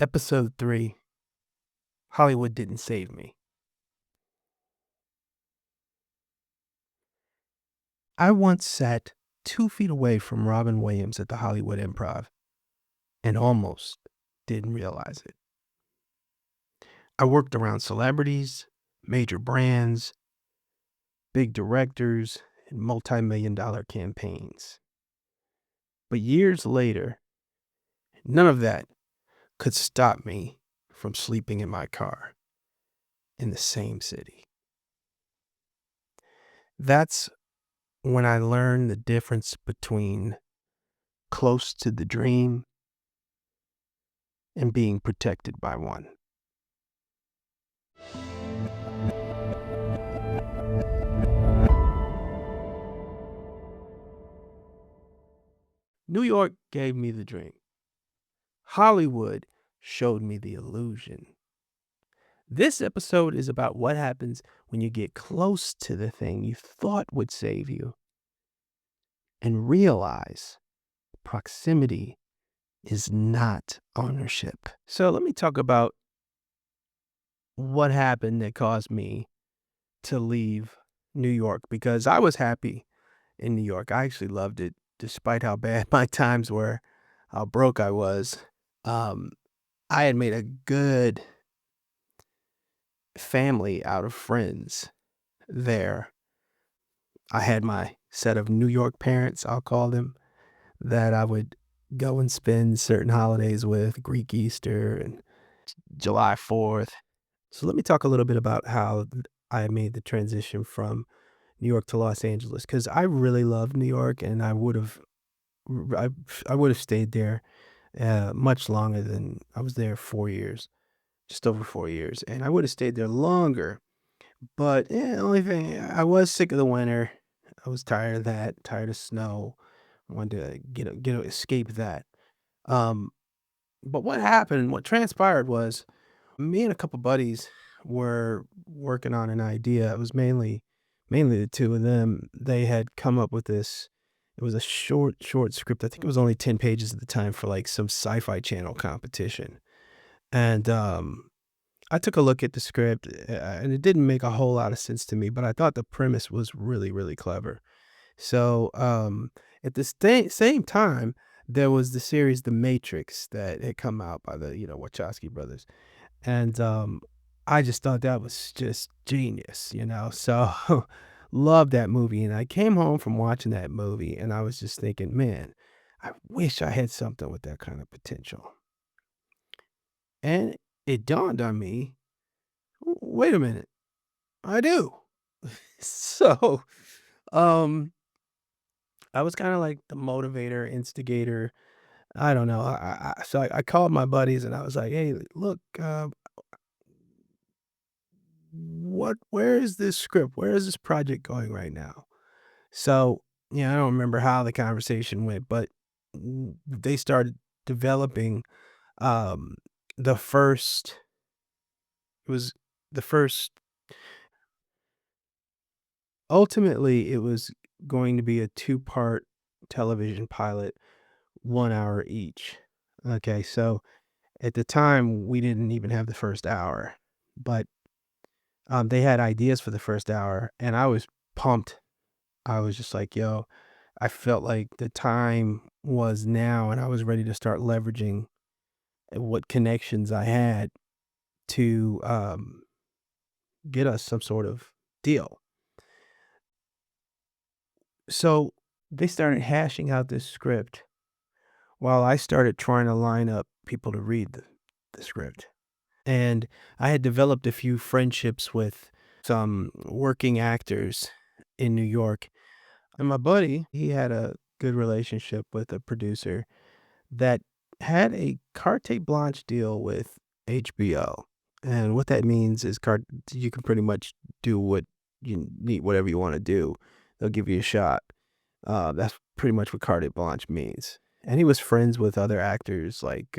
Episode 3, Hollywood Didn't Save Me. I once sat 2 feet away from Robin Williams at the Hollywood Improv and almost didn't realize it. I worked around celebrities, major brands, big directors, and multi-million dollar campaigns. But years later, none of that could stop me from sleeping in my car in the same city. That's when I learned the difference between close to the dream and being protected by one. New York gave me the dream. Hollywood showed me the illusion. This episode is about what happens when you get close to the thing you thought would save you and realize proximity is not ownership. So let me talk about what happened that caused me to leave New York, because I was happy in New York. I actually loved it despite how bad my times were, how broke I was. Um, I had made a good family out of friends there. I had my set of New York parents, I'll call them, that I would go and spend certain holidays with, Greek Easter and July 4th. So let me talk a little bit about how I made the transition from New York to Los Angeles, because I really love New York, and I I would have stayed there much longer than I was there. 4 years, just over 4 years, and I would have stayed there longer. But yeah, the only thing, I was sick of the winter. I was tired of that, tired of snow. I wanted to escape that. Um, but what happened? What transpired was me and a couple buddies were working on an idea. It was mainly the two of them. They had come up with this. It was a short script. I think it was only 10 pages at the time, for like some sci-fi channel competition. And I took a look at the script, and it didn't make a whole lot of sense to me, but I thought the premise was really, really clever. So, at the same time, there was the series The Matrix that had come out by the, Wachowski brothers. And I just thought that was just genius. So loved that movie. And I came home from watching that movie and I was just thinking, man, I wish I had something with that kind of potential. And it dawned on me, wait a minute, I do. So, um, I was kind of like the motivator, instigator. I don't know. So I called my buddies and I was like, "Hey, look, where is this script? Where is this project going right now?" So, yeah, I don't remember how the conversation went, but they started developing um, the first. It was the first. Ultimately, it was going to be a two-part television pilot, 1 hour each. Okay, so at the time, we didn't even have the first hour, but they had ideas for the first hour, and I was pumped. I was just like, yo, I felt like the time was now, and I was ready to start leveraging what connections I had to get us some sort of deal. So they started hashing out this script while I started trying to line up people to read the script. And I had developed a few friendships with some working actors in New York. And my buddy, he had a good relationship with a producer that had a carte blanche deal with HBO. And what that means is you can pretty much do what you need, whatever you want to do. They'll give you a shot. That's pretty much what carte blanche means. And he was friends with other actors like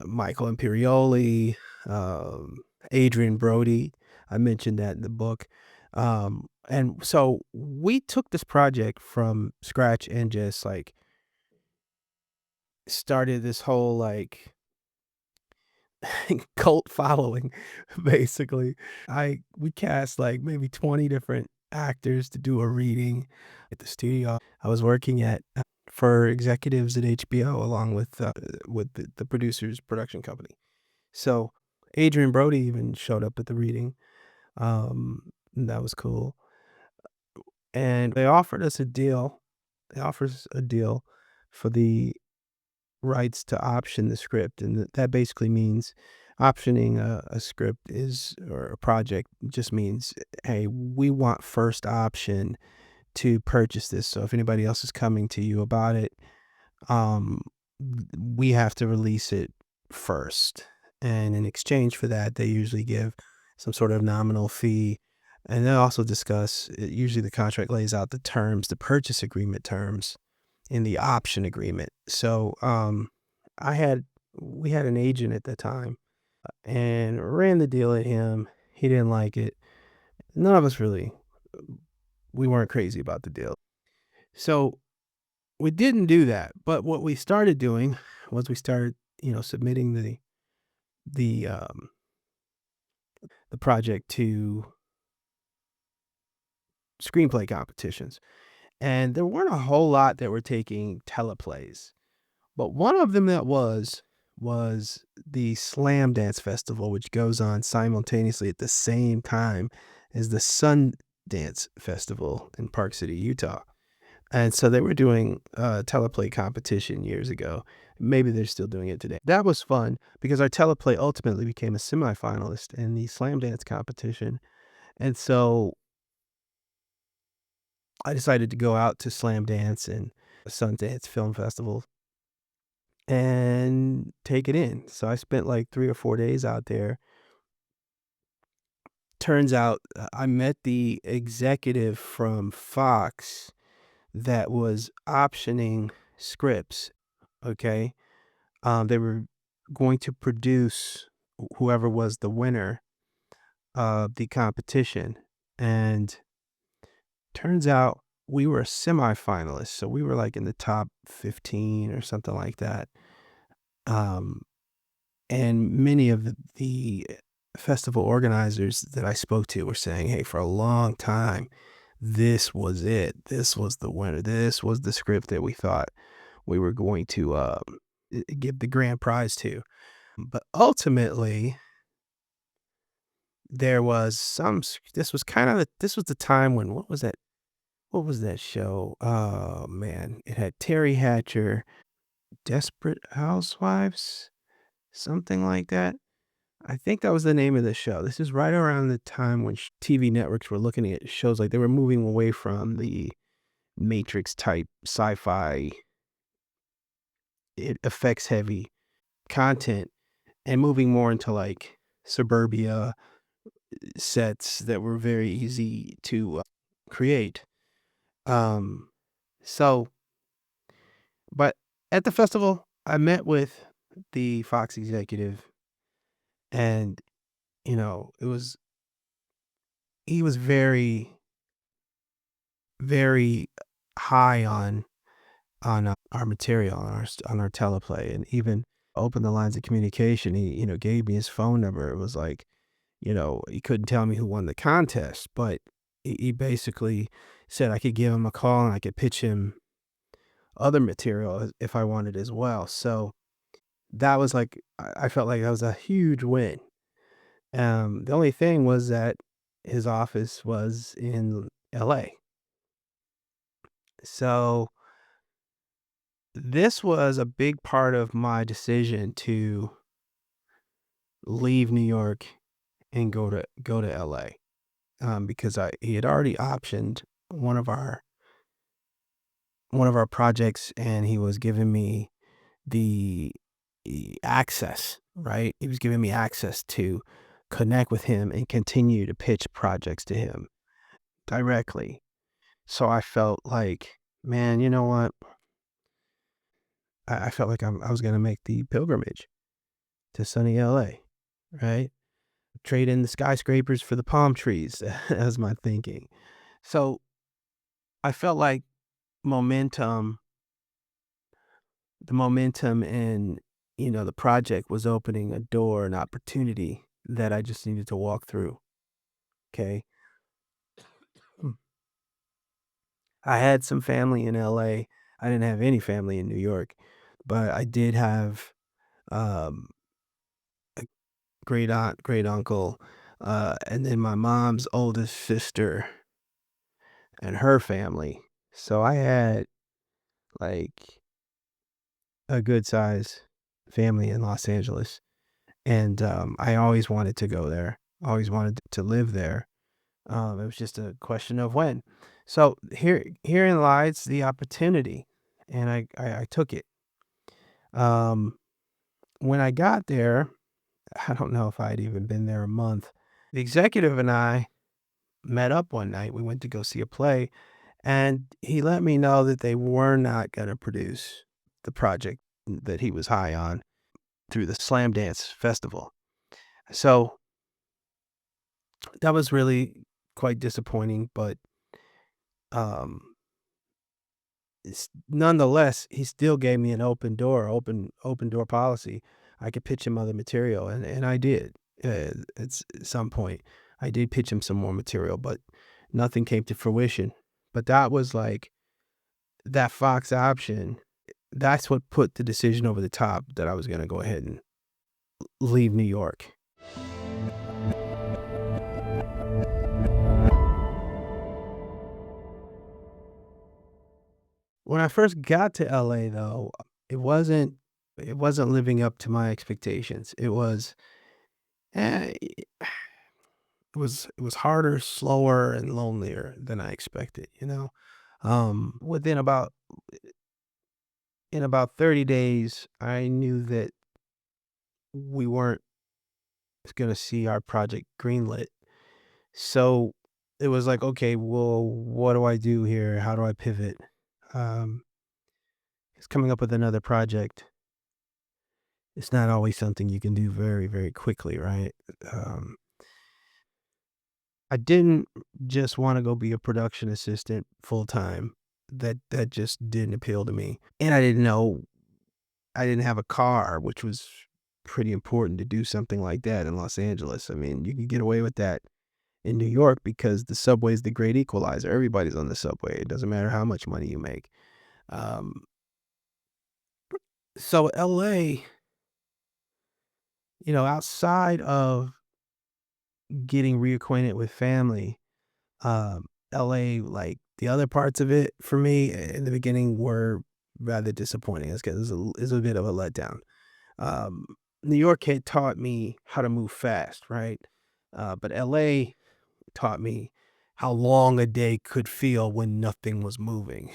Michael Imperioli, um, Adrian Brody. I mentioned that in the book. And so we took this project from scratch and just like started this whole like cult following, basically. We cast like maybe 20 different actors to do a reading at the studio I was working at for executives at HBO along with the producer's production company. So Adrian Brody even showed up at the reading. And that was cool. And they offered us a deal. They offered us a deal for the rights to option the script, and that basically means optioning a script is or a project just means, hey, we want first option to purchase this. So if anybody else is coming to you about it, um, we have to release it first. And in exchange for that, they usually give some sort of nominal fee. And they also discuss, usually the contract lays out the terms, the purchase agreement terms in the option agreement. So I had, we had an agent at the time and ran the deal at him. He didn't like it. None of us really, we weren't crazy about the deal. So we didn't do that, but what we started doing was we started, submitting the um, the project to screenplay competitions, and there weren't a whole lot that were taking teleplays, but one of them that was the Slam Dance Festival, which goes on simultaneously at the same time as the Sundance Festival in Park City, Utah. And so they were doing a teleplay competition years ago. Maybe they're still doing it today. That was fun because our teleplay ultimately became a semifinalist in the Slam Dance competition. And so I decided to go out to Slam Dance and Sundance Film Festival and take it in. So I spent like 3 or 4 days out there. Turns out I met the executive from Fox that was optioning scripts. Okay. They were going to produce whoever was the winner of the competition. And turns out we were a semifinalist. So we were like in the top 15 or something like that. Um, and many of the festival organizers that I spoke to were saying, hey, for a long time, this was it. This was the winner. This was the script that we thought we were going to give the grand prize to. But ultimately, there was this was kind of this was the time when what was that show? Oh man, it had Terry Hatcher, Desperate Housewives, something like that. I think that was the name of the show. This is right around the time when TV networks were looking at shows like they were moving away from the Matrix type sci-fi effects heavy content and moving more into like suburbia sets that were very easy to create. Um, so, but at the festival, I met with the Fox executive, and it was he was very, very high on our material on our teleplay, and even opened the lines of communication. He gave me his phone number. It was like he couldn't tell me who won the contest, but he basically said I could give him a call and I could pitch him other material if I wanted as well. So that was like, I felt like that was a huge win. The only thing was that his office was in LA. So this was a big part of my decision to leave New York and go to LA. Because he had already optioned one of our one of our projects, and he was giving me the access, right? He was giving me access to connect with him and continue to pitch projects to him directly. So I felt like, man, you know what? I felt like I was going to make the pilgrimage to sunny LA, right? Trade in the skyscrapers for the palm trees. That was my thinking. So I felt like momentum the momentum and, the project was opening a door, an opportunity that I just needed to walk through, okay? Mm. I had some family in LA. I didn't have any family in New York, but I did have, um, a great aunt, great uncle, and then my mom's oldest sister and her family. So I had, like, a good size family in Los Angeles, and, I always wanted to go there, always wanted to live there. It was just a question of when. So herein lies the opportunity, and I took it. Um, when I got there, I don't know if I'd even been there a month. The executive and I met up one night. We went to go see a play, and he let me know that they were not gonna produce the project that he was high on through the Slam Dance Festival. So that was really quite disappointing, but, um nonetheless, he still gave me an open door policy. I could pitch him other material, and I did. At some point, I did pitch him some more material, but nothing came to fruition. But that was like that Fox option. That's what put the decision over the top that I was gonna go ahead and leave New York. When I first got to LA, though, it wasn't it wasn't living up to my expectations. Eh, it was harder, slower, and lonelier than I expected, you know? Within about in about 30 days, I knew that we weren't gonna see our project greenlit. So it was like, okay, well, what do I do here? How do I pivot? Um, 'Cause coming up with another project, it's not always something you can do very, very quickly, right? Um, I didn't just wanna go be a production assistant full time. That just didn't appeal to me. And I didn't have a car, which was pretty important to do something like that in Los Angeles. I mean, you can get away with that in New York because the subway is the great equalizer. Everybody's on the subway. It doesn't matter how much money you make. Um, so LA, outside of getting reacquainted with family, LA, like the other parts of it for me in the beginning were rather disappointing. It's a bit of a letdown. Um, New York had taught me how to move fast, right? But LA taught me how long a day could feel when nothing was moving.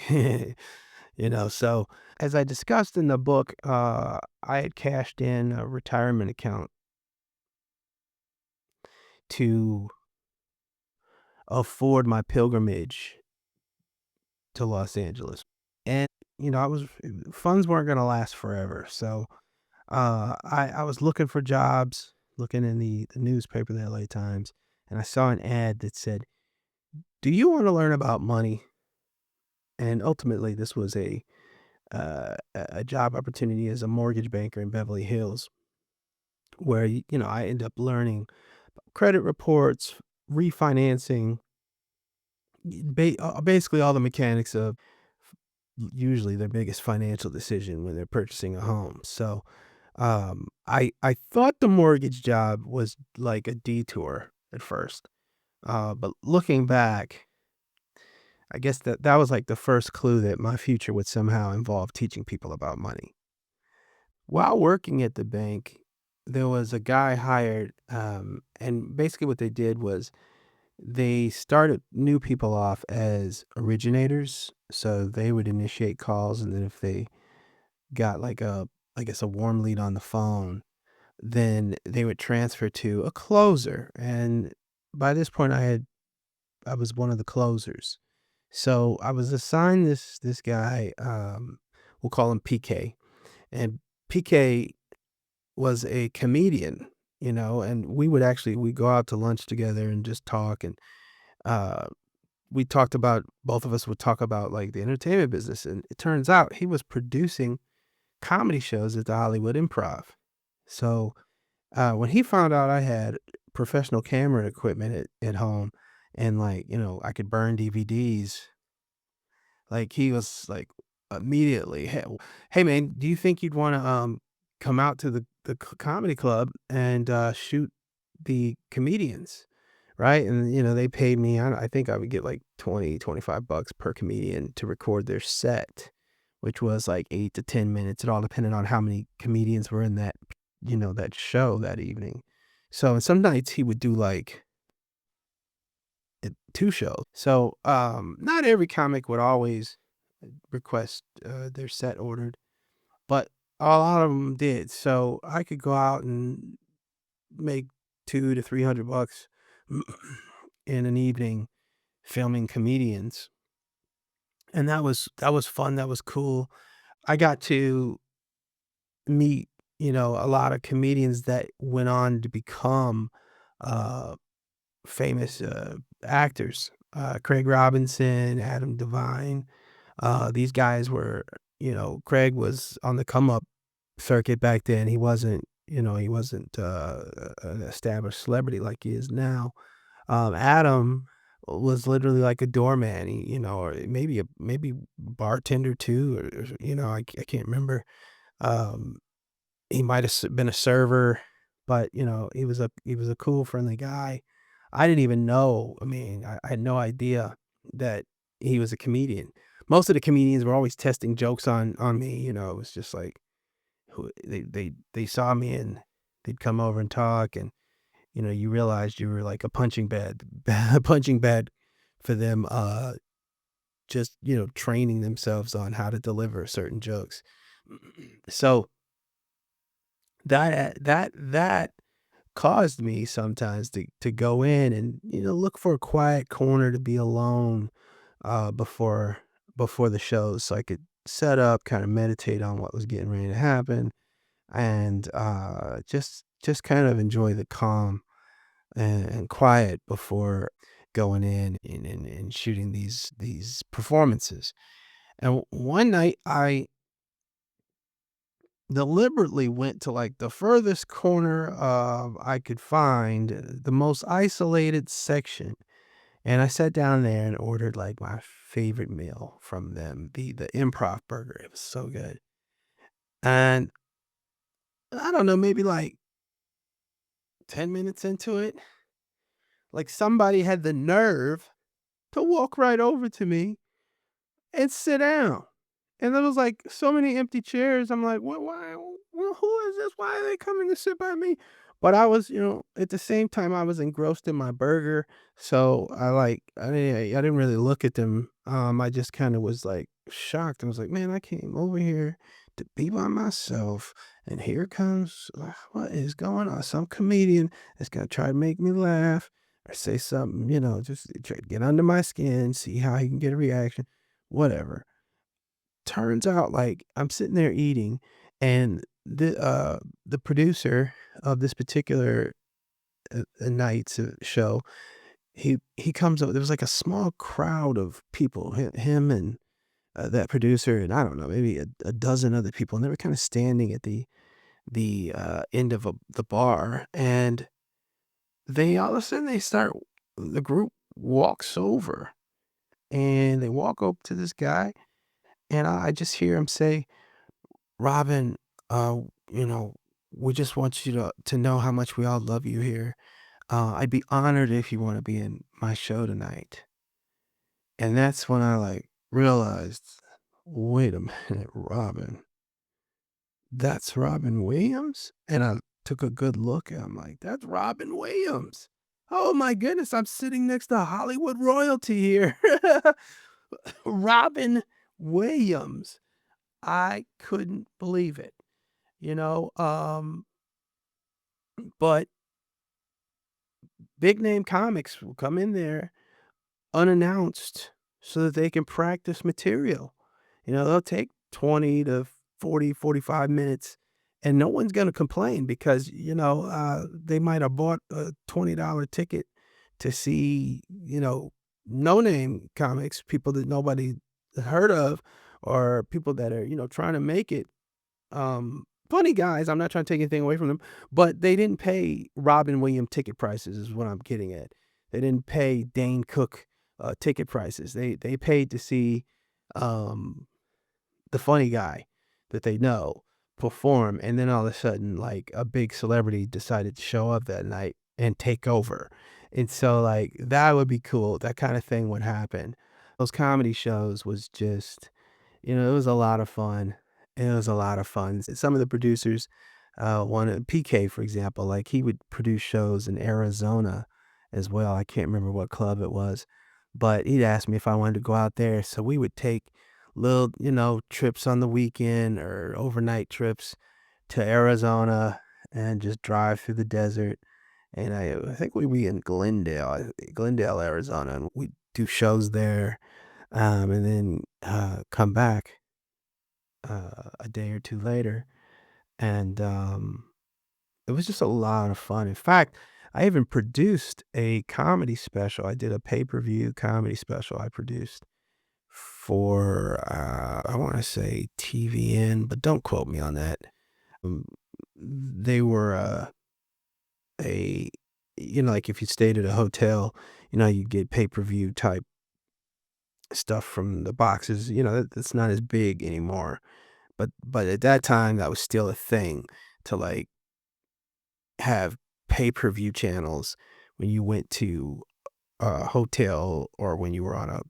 So as I discussed in the book, I had cashed in a retirement account to afford my pilgrimage to Los Angeles. And, I was funds weren't gonna last forever. So I was looking for jobs, looking in the newspaper, the LA Times, and I saw an ad that said, "Do you want to learn about money?" And ultimately, this was a job opportunity as a mortgage banker in Beverly Hills, where I end up learning credit reports, refinancing, basically all the mechanics of usually their biggest financial decision when they're purchasing a home. So I thought the mortgage job was like a detour at first, but looking back, I guess that was like the first clue that my future would somehow involve teaching people about money. While working at the bank, there was a guy hired, and basically what they did was they started new people off as originators. So they would initiate calls, and then if they got like I guess, a warm lead on the phone, then they would transfer to a closer. And by this point, I was one of the closers. So I was assigned this guy, we'll call him PK, and PK was a comedian, and we go out to lunch together and just talk, and uh, we talked about both of us would talk about like the entertainment business, and it turns out he was producing comedy shows at the Hollywood Improv. So, when he found out I had professional camera equipment at home and, like, I could burn DVDs, like, he was like, immediately, "Hey, man, do you think you'd wanna, come out to the comedy club and, shoot the comedians?" Right? And, they paid me, I think I would get, like, 25 bucks per comedian to record their set, which was, like, 8 to 10 minutes. It all depended on how many comedians were in that show that evening. So, and some nights he would do, like, 2 shows. So, not every comic would always request, their set ordered, but a lot of them did. So, I could go out and make 2 to 300 bucks in an evening filming comedians, and that was fun, that was cool. I got to meet, a lot of comedians that went on to become, uh, famous, actors, Craig Robinson, Adam Devine. These guys were, Craig was on the come up circuit back then. He wasn't an established celebrity like he is now. Adam was literally like a doorman, or maybe bartender too, or I can't remember. Um, he might have been a server, but he was a cool, friendly guy. I didn't even know. I mean, I had no idea that he was a comedian. Most of the comedians were always testing jokes on me. It was just like they saw me and they'd come over and talk, and you realized you were like a punching bag, a punching bag for them, just, training themselves on how to deliver certain jokes. So that caused me sometimes to go in and, look for a quiet corner to be alone, before the shows so I could set up, kind of meditate on what was getting ready to happen, and, just kind of enjoy the calm and quiet before going in and shooting these performances. And one night, I deliberately went to, like, the furthest corner of I could find, the most isolated section, and I sat down there and ordered, like, my favorite meal from them, the Improv burger. It was so good. And I don't know, maybe, like, 10 minutes into it, like, somebody had the nerve to walk right over to me and sit down. And there was, like, so many empty chairs. I'm like, "What? Why? Who is this? Why are they coming to sit by me?" But I was, at the same time, I was engrossed in my burger, so I didn't really look at them. I just kinda was, like, shocked. I was like, "Man, I came over here to be by myself, and here comes what is going on? Some comedian that's gonna try to make me laugh or say something, just try to get under my skin, see how he can get a reaction." Whatever. Turns out, like, I'm sitting there eating, and the producer of this particular, night's, show, he comes up. There was, like, a small crowd of people, him and, that producer, and I don't know, maybe a dozen other people, and they were kinda standing at the end of the bar, and they all of a sudden, the group walks over, and they walk up to this guy, and I just hear him say, "Robin, uh, you know, we just want you to know how much we all love you here. I'd be honored if you wanna be in my show tonight." And that's when I, like, realized, "Wait a minute, Robin. That's Robin Williams?" And I took a good look, and I'm like, "That's Robin Williams. Oh my goodness, I'm sitting next to Hollywood royalty here." Robin Williams. I couldn't believe it, you know, but big name comics will come in there unannounced so that they can practice material. They'll take 20 to 40, 45 minutes and no one's going to complain because, they might have bought a $20 ticket to see, no name comics, people that nobody heard of, or people that are, trying to make it. Funny guys, I'm not trying to take anything away from them, but they didn't pay Robin Williams ticket prices is what I'm getting at. They didn't pay Dane Cook, ticket prices. They paid to see, um, the funny guy that they know perform, and then all of a sudden, like, a big celebrity decided to show up that night and take over. And so, like, that would be cool. That kinda thing would happen. Those comedy shows was just it was a lot of fun. It was a lot of fun. Some of the producers, one PK, for example, like, he would produce shows in Arizona as well. I can't remember what club it was, but he'd ask me if I wanted to go out there, so we would take little, trips on the weekend or overnight trips to Arizona and just drive through the desert, and I think we'd be in Glendale, Arizona, and we'd do shows there, and then, come back a day or 2 later, and, it was just a lot of fun. In fact, I even produced a comedy special. I did a pay-per-view comedy special I produced for, I wanna say TVN, but don't quote me on that. They were, a like, if you stayed at a hotel, you get pay-per-view type stuff from the boxes, that's not as big anymore. But at that time, that was still a thing to, like, have pay-per-view channels when you went to a hotel or when you were on a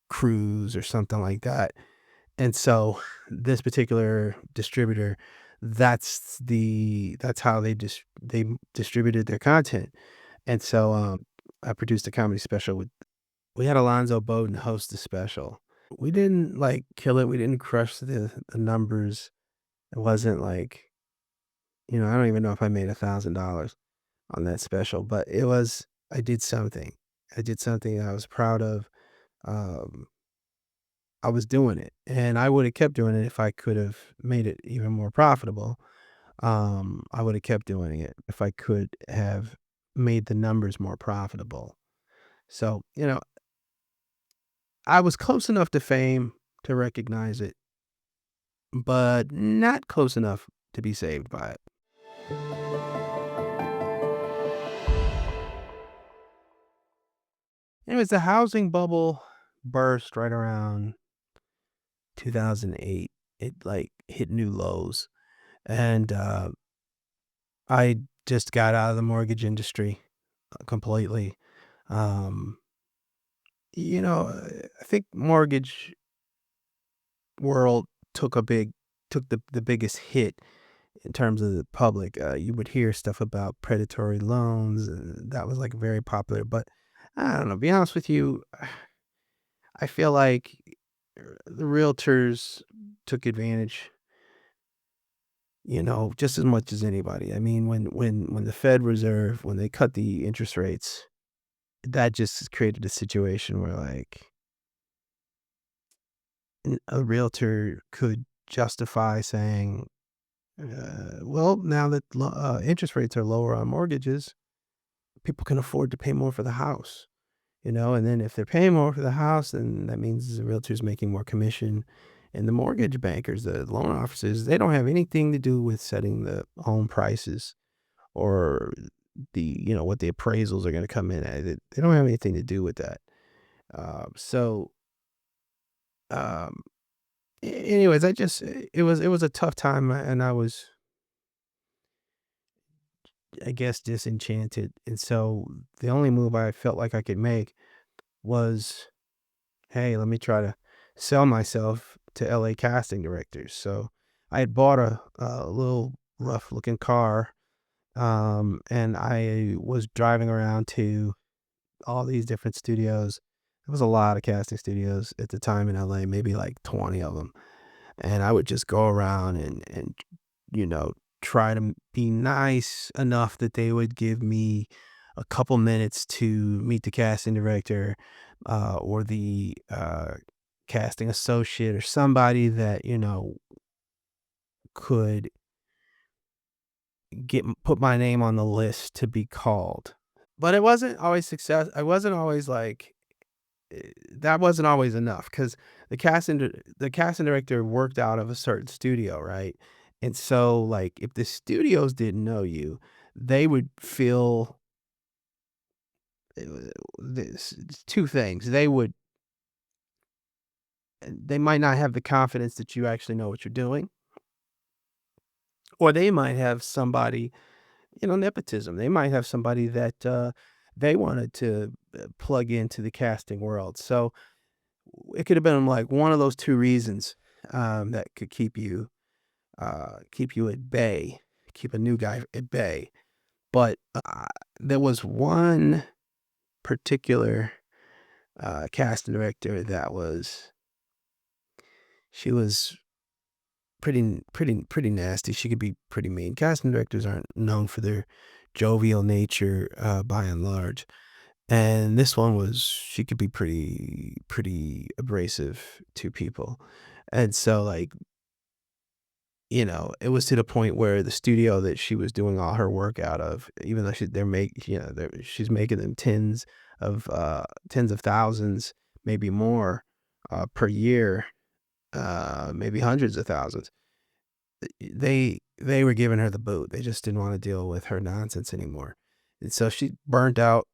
cruise or something like that. And so this particular distributor, that's how they distributed their content. And so, I produced a comedy special we had Alonzo Bowden host the special. We didn't, like, kill it, we didn't crush the numbers. It wasn't like I don't even know if I made $1,000 on that special, but I did something. I did something I was proud of. Um, I was doing it, and I would have kept doing it if I could have made it even more profitable. I would have kept doing it if I could have made the numbers more profitable. So, I was close enough to fame to recognize it, but not close enough to be saved by it. Anyways, the housing bubble burst right around 2008. It, like, hit new lows, and, I just got out of the mortgage industry, completely. Um, I think mortgage world took the biggest hit in terms of the public. You would hear stuff about predatory loans, and that was, like, very popular, but I don't know, be honest with you, I feel like the realtors took advantage, just as much as anybody. I mean, when the Fed Reserve, when they cut the interest rates, that just created a situation where, like, a realtor could justify saying, "Well, now that interest rates are lower on mortgages, people can afford to pay more for the house." And then if they're paying more for the house, then that means the realtor's making more commission. And the mortgage bankers, the loan officers, they don't have anything to do with setting the home prices or what the appraisals are going to come in at. They don't have anything to do with that. So, um, anyways, it was a tough time, and I was, I guess, disenchanted. And so the only move I felt like I could make was, hey, let me try to sell myself to LA casting directors. So I had bought a little rough looking car, and I was driving around to all these different studios. There was a lot of casting studios at the time in LA, maybe like 20 of them. And I would just go around and you know, try to be nice enough that they would give me a couple minutes to meet the casting director, or the casting associate or somebody that could put my name on the list to be called. But it wasn't always success. I wasn't always like that wasn't always enough because the casting director worked out of a certain studio, right? And so, like, if the studios didn't know you, they would feel this two things. They might not have the confidence that you actually know what you're doing, or they might have somebody, nepotism. They might have somebody that they wanted to plug into the casting world. So it could have been like one of those two reasons that could keep you at bay, keep a new guy at bay. But there was one particular casting director that she was pretty nasty. She could be pretty mean. Casting directors aren't known for their jovial nature by and large. And this one she could be pretty abrasive to people. And so, like, it was to the point where the studio that she was doing all her work out of, even though she's making them tens of thousands, maybe more, per year, maybe hundreds of thousands. They were giving her the boot. They just didn't want to deal with her nonsense anymore. And so she burnt out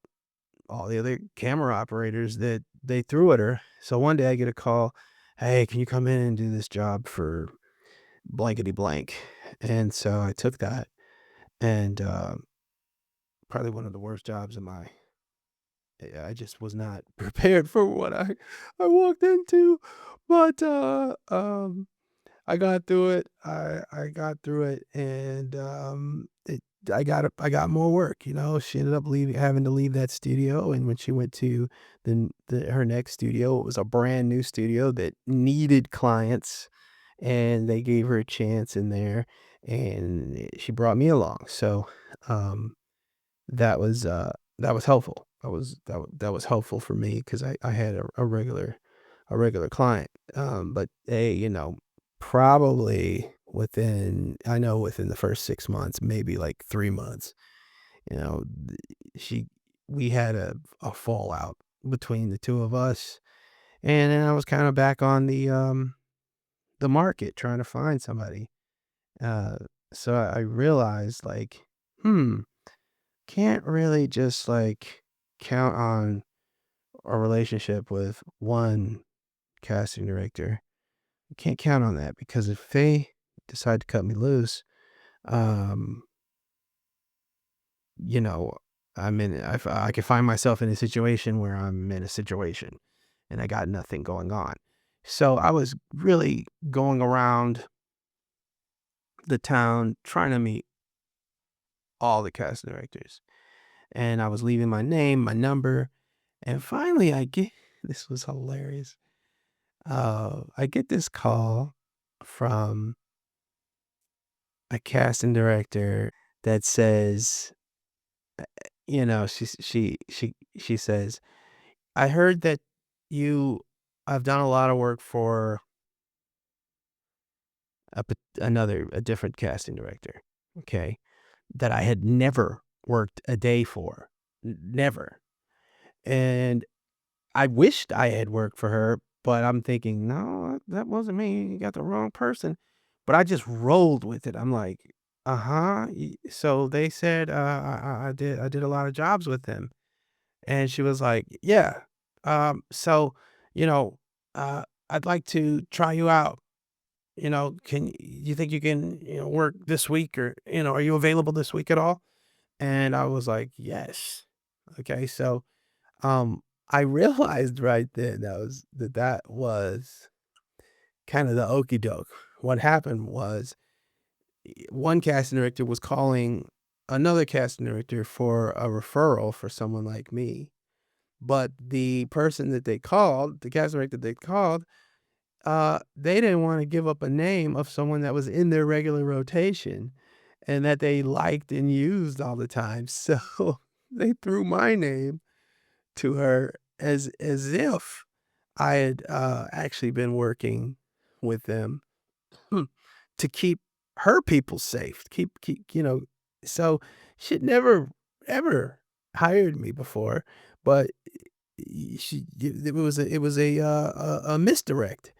all the other camera operators that they threw at her. So one day I get a call, "Hey, can you come in and do this job for blankety blank?" And so I took that, and probably one of the worst jobs in my I just was not prepared for what I walked into, but I got through it. I got through it, and I got more work. She ended up having to leave that studio, and when she went to her next studio, it was a brand new studio that needed clients, and they gave her a chance in there, and she brought me along. So, um, that was helpful. That was helpful for me because I had a regular client. But they, probably within the first 6 months, maybe like 3 months, you know, th- she we had a fallout between the two of us, and then I was kind of back on the market trying to find somebody. Uh, so I realized, like, hmm, can't really just like count on a relationship with one casting director. Can't count on that because if they decide to cut me loose, um, you know, I could find myself in a situation where I'm in a situation and I got nothing going on. So I was really going around the town trying to meet all the casting directors. And I was leaving my name, my number, and finally I get this was hilarious. I get this call from a casting director that says, she says, "I heard that you I've done a lot of work for a different casting director, okay, that I had never worked a day for, never. And I wished I had worked for her, but I'm thinking, no, that wasn't me. You got the wrong person." But I just rolled with it. I'm like, uh-huh. So they said I did a lot of jobs with them. And she was like, "Yeah. So, you know, I'd like to try you out. Can you think you can, work this week, or, are you available this week at all?" And I was like, "Yes." Okay. So, I realized right then that was kind of the okey doke. What happened was one casting director was calling another casting director for a referral for someone like me. But the person that they called, the casting director they called, they didn't wanna give up a name of someone that was in their regular rotation and that they liked and used all the time. So they threw my name to her as if I had, actually been working with them to keep her people safe, so she'd never ever hired me before, but it was a misdirect,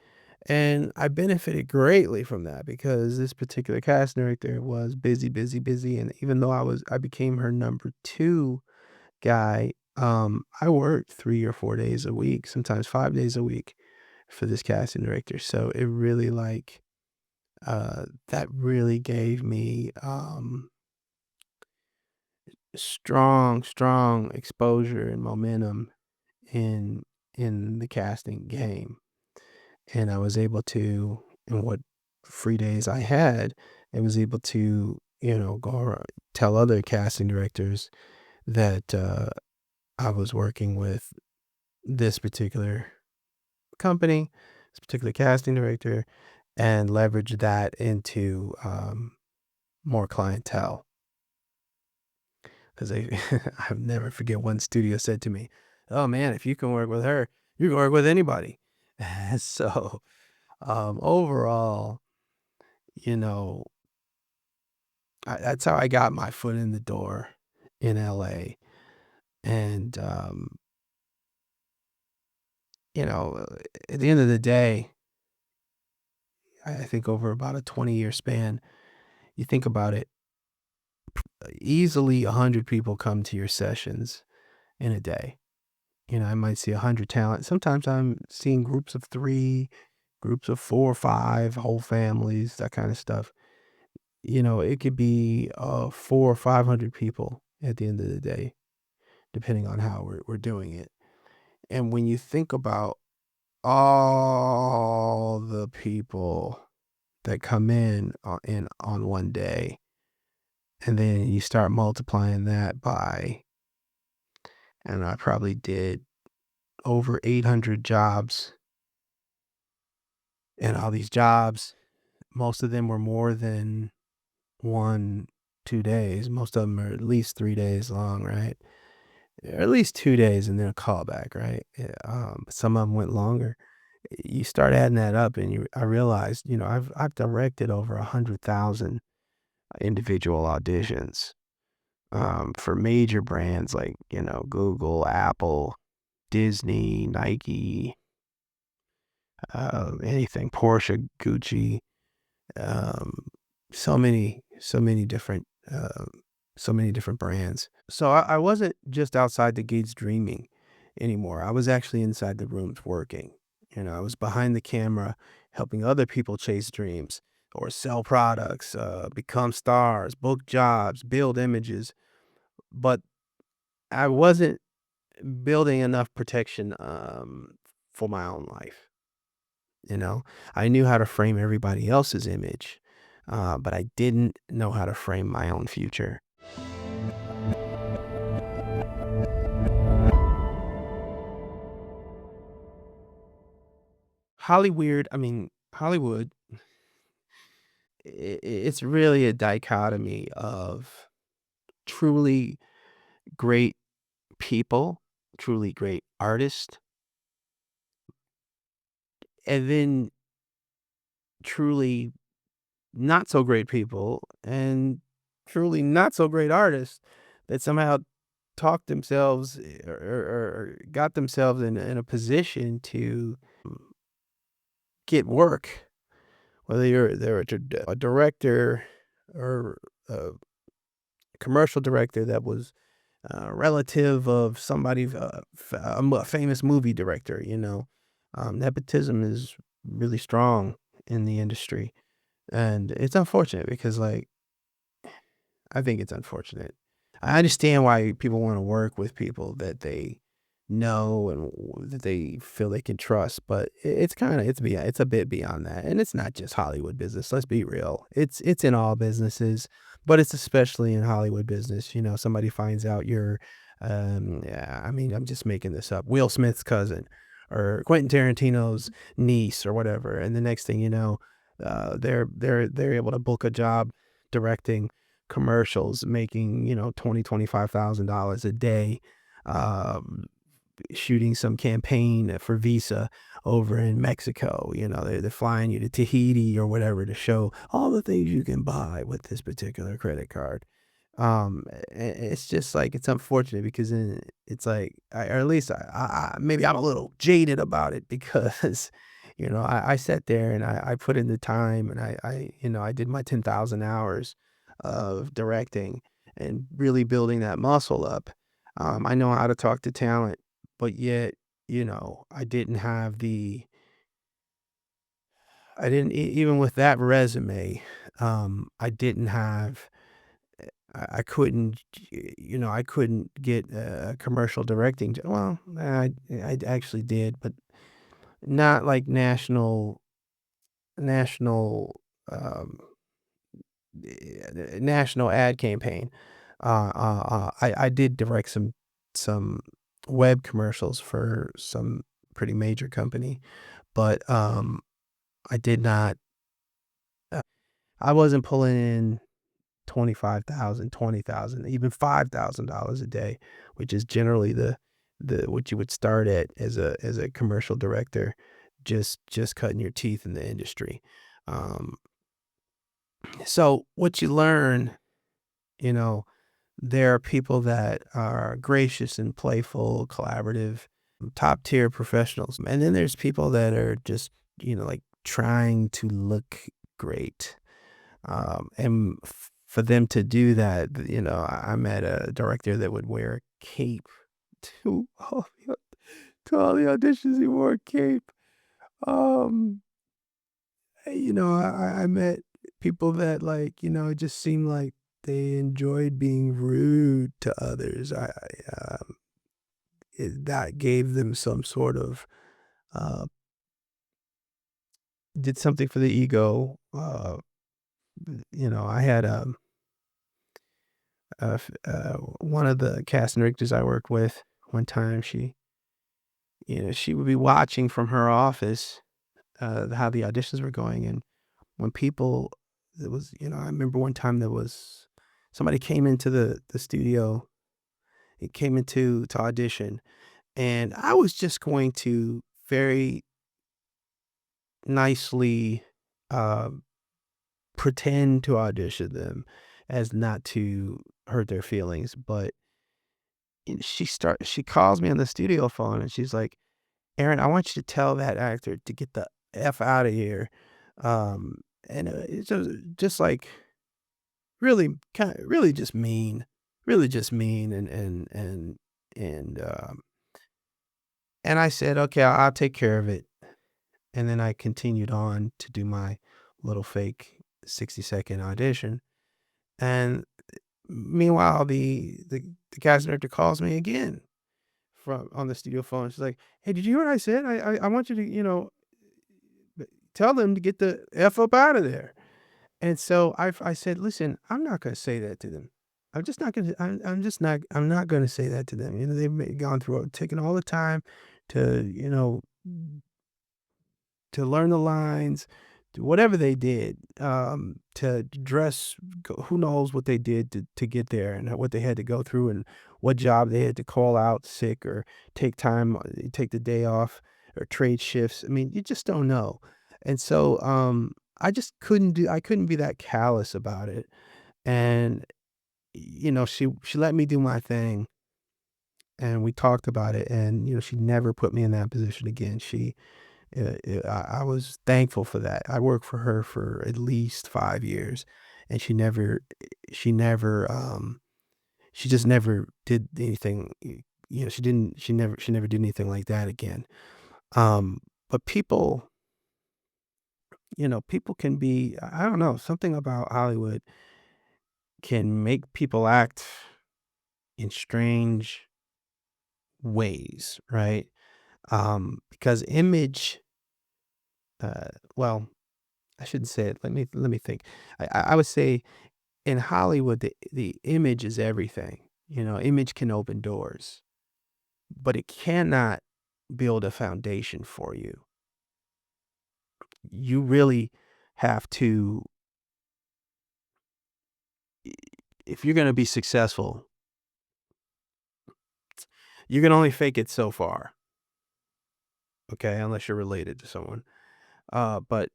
And I benefited greatly from that because this particular casting director was busy, busy, busy, and even though I became her number 2 guy, I worked 3 or 4 days a week, sometimes 5 days a week for this casting director, so it really, that really gave me, strong, strong exposure and momentum in the casting game. And I was able to, in what free days I had, I was able to, go around, tell other casting directors that I was working with this particular company, this particular casting director, and leverage that into more clientele. Because I'll never forget one studio said to me, "Oh man, if you can work with her, you can work with anybody." So overall, you know, that's how I got my foot in the door in LA. And, you know, at the end of the day, I think over about a 20-year span, you think about it, easily 100 people come to your sessions in a day. I might see 100 talent. Sometimes I'm seeing groups of 3, groups of 4 or 5, whole families, that kind of stuff. It could be 4 or 500 people at the end of the day, depending on how we're doing it. And when you think about all the people that come in on one day, and then you start multiplying that by, and I probably did over 800 jobs, and all these jobs, most of them were more than 1, 2 days. Most of them are at least 3 days long, right? Or at least 2 days and then a callback, right? Yeah, some of them went longer. You start adding that up, and I realized, I've directed over 100,000 individual auditions, for major brands like, Google, Apple, Disney, Nike, anything, Porsche, Gucci, um, so many different, so many different brands. So I wasn't just outside the gates dreaming anymore. I was actually inside the rooms working. I was behind the camera helping other people chase dreams or sell products, become stars, book jobs, build images. But I wasn't building enough protection for my own life. You know, I knew how to frame everybody else's image, but I didn't know how to frame my own future. Hollywood, it's really a dichotomy of truly great people, truly great artists, and then truly not so great people and truly not so great artists that somehow talk themselves, or got themselves in a position to get work, whether they're a director or a commercial director that was a relative of somebody, a famous movie director. Nepotism is really strong in the industry, and it's unfortunate because, like, I think it's unfortunate. I understand why people wanna work with people that they know and that they feel they can trust, but it's a bit beyond that, and it's not just Hollywood business, let's be real. It's in all businesses, but it's especially in Hollywood business. Somebody finds out you're, yeah, I'm just making this up, Will Smith's cousin or Quentin Tarantino's niece or whatever, and the next thing you know, they're able to book a job directing commercials, making, 25,000 dollars a day, um, shooting some campaign for Visa over in Mexico. They're flying you to Tahiti or whatever to show all the things you can buy with this particular credit card. It's just like, it's unfortunate because it's like, or at least maybe I'm a little jaded about it because I sat there and I put in the time and I did my 10,000 hours of directing and really building that muscle up. I know how to talk to talent, but yet, I didn't have I didn't, even with that resume, I didn't have, I couldn't, I couldn't get a commercial directing. Well, I actually did, but not like national, um, national ad campaign. I did direct some web commercials for some pretty major company, but I did not. Uh, I wasn't pulling in 25,000, 20,000, even $5,000 a day, which is generally the what you would start at as a commercial director, just cutting your teeth in the industry. Um, so what you learn, you know, there are people that are gracious and playful, collaborative, top tier professionals. And then there's people that are just, like trying to look great. And for them to do that, I met a director that would wear a cape to to all the auditions. He wore a cape. Um, I met people that it just seemed like they enjoyed being rude to others. That gave them some sort of uh, did something for the ego. I had one of the cast directors I worked with one time. She would be watching from her office how the auditions were going, and when people, it was, I remember one time there was somebody came into the studio. It came into to audition, and I was just going to very nicely uh, pretend to audition them as not to hurt their feelings. But she calls me on the studio phone and she's like, "Aaron, I want you to tell that actor to get the F out of here." And it's just like really just mean and and I said, "Okay, I'll take care of it." And then I continued on to do my little fake 60-second audition. And meanwhile, the casting director calls me again from on the studio phone. She's like, "Hey, did you hear what I said? I want you to, tell them to get the F up out of there." And so I said, "Listen, I'm not gonna say that to them. I'm just not gonna I'm not gonna say that to them." They've gone through taking all the time to, to learn the lines, to whatever they did, to dress, who knows what they did to get there and what they had to go through and what job they had to call out sick or take time, take the day off or trade shifts. I mean, you just don't know. And so I couldn't be that callous about it. And, she let me do my thing and we talked about it and, she never put me in that position again. I was thankful for that. I worked for her for at least 5 years, and she never, she just never did anything, she never did anything like that again. But people can be, I don't know, something about Hollywood can make people act in strange ways, right? Because image, uh, well, I shouldn't say it. Let me think. I would say in Hollywood, the image is everything. Image can open doors, but it cannot build a foundation for you. You really have to, if you're going to be successful, you can only fake it so far. Okay, unless you're related to someone. But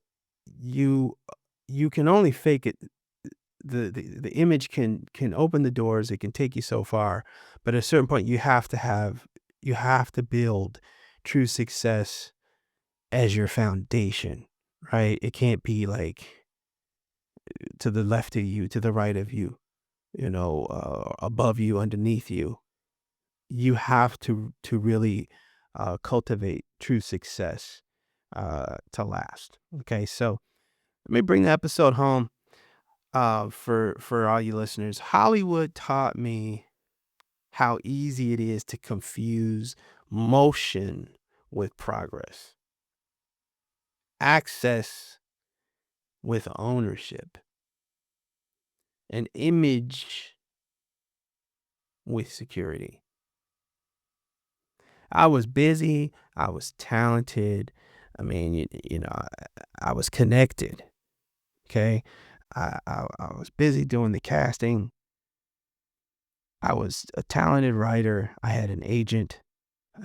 you you can only fake it. The image can open the doors. It can take you so far, but at a certain point, you have to build true success as your foundation, right? It can't be like to the left of you, to the right of you, above you, underneath you. You have to really cultivate true success to last. Okay, so let me bring the episode home for all you listeners. Hollywood taught me how easy it is to confuse motion with progress, access with ownership, an image with security. I was busy, I was talented. I mean, I was connected. Okay. I was busy doing the casting. I was a talented writer. I had an agent.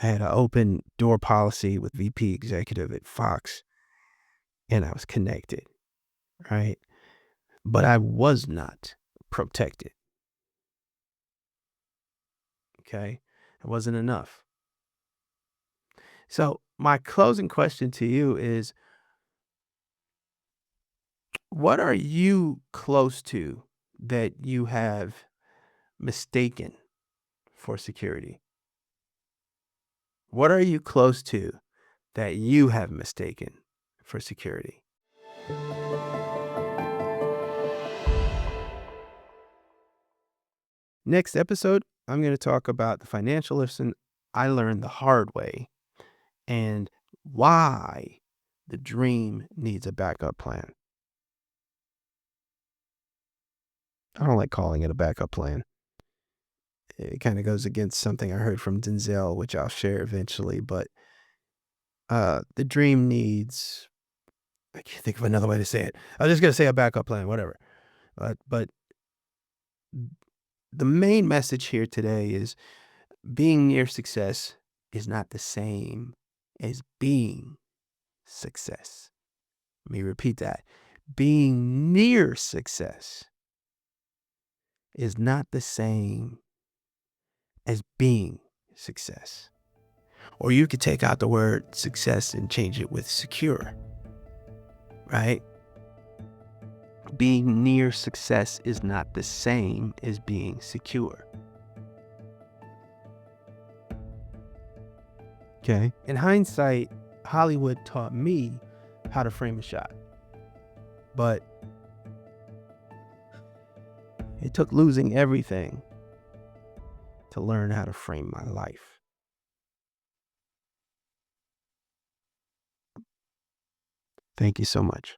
I had an open door policy with VP executive at Fox, and I was connected, right? But I was not protected. Okay. It wasn't enough. So, my closing question to you is, what are you close to that you have mistaken for security? What are you close to that you have mistaken for security? Next episode, I'm going to talk about the financial lesson I learned the hard way and why the dream needs a backup plan. I don't like calling it a backup plan. It kind of goes against something I heard from Denzel, which I'll share eventually, but the dream needs, I can't think of another way to say it. I was just going to say a backup plan, whatever. But the main message here today is being near success is not the same as being success. Let me repeat that. Being near success is not the same as being success. Or you could take out the word success and change it with secure, right? Being near success is not the same as being secure. Okay. In hindsight, Hollywood taught me how to frame a shot. But it took losing everything to learn how to frame my life. Thank you so much.